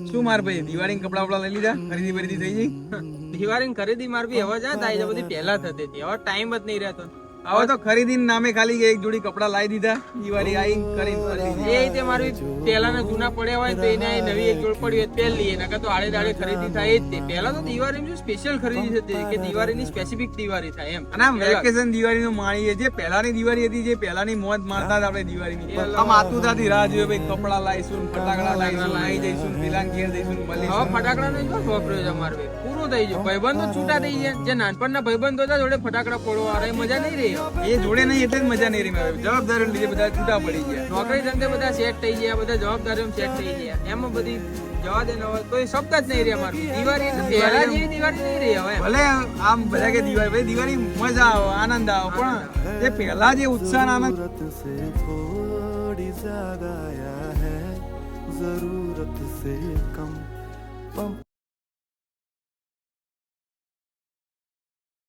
શું માર ભાઈ દિવાળી કપડા વપડા લઈ લીધા? ખરીદી બરીદી થઈ ગઈ? દિવાળી ખરીદી માર બી હવે જ થાય છે, બધી પહેલા થતી હતી, હવે ટાઈમ જ નહીં રહેતો. હવે તો ખરીદી નામે ખાલી એક જોડી કપડા લાવી દીધા, દિવાળી આવી કરી એ રીતે મારી પહેલાના જૂના પડ્યા હોય તો એને નવી એક જોડ પડી હોય પહેર લઈએ, નકર તો આડે દાડે ખરીદી થાય જ તે. પહેલા તો દિવાળીની સ્પેશિયલ ખરીદી થતી કે દિવાળીની સ્પેસિફિક દિવાળી થાય એમ. અને આમ વેકેશન દિવાળીનું માણીએ, જે પહેલાની દિવાળી હતી, જે પહેલાની મોજ મારતા હતા આપણે દિવાળીની, આમ આતુરતાથી રાહ જોઈએ ભાઈ કપડા લાવીશું, ફટાકડા લાવીશું, આવી જઈશું, પેલાને ઘેર જઈશું, હવે મળીશું. ફટાકડાનો જ વાપર્યો છે અમારે ભાઈ. પૂરું થઈ ગયું, ભાઈબંધો છૂટા થઈ ગયા. જે નાનપણના ભાઈબંધો હતા જોડે ફટાકડા ફોડવા વાળા, એ મજા નહીં રહી. એ જોડે નહીં એટલે જ મજા નહીં રહી મારે. જવાબદારી લીધે બધા છૂટા પડી ગયા. નોકરી ધંધે બધા સેટ થઈ ગયા, બધા જવાબદારીઓ સેટ થઈ ગયા, એમાં બધી જવા દે ને હવે કોઈ શબ્દ જ નહીં રહ્યા મારું. દિવાળી એટલે પહેલા જેવી દિવાળી નહીં રહી હવે. ભલે આમ બધા કે દિવાળી ભાઈ દિવાળી મજા આવે, આનંદ આવે, પણ જે પહેલા જે ઉત્સાહ આનંદ से थोड़ी ज्यादा आया है जरूरत से कम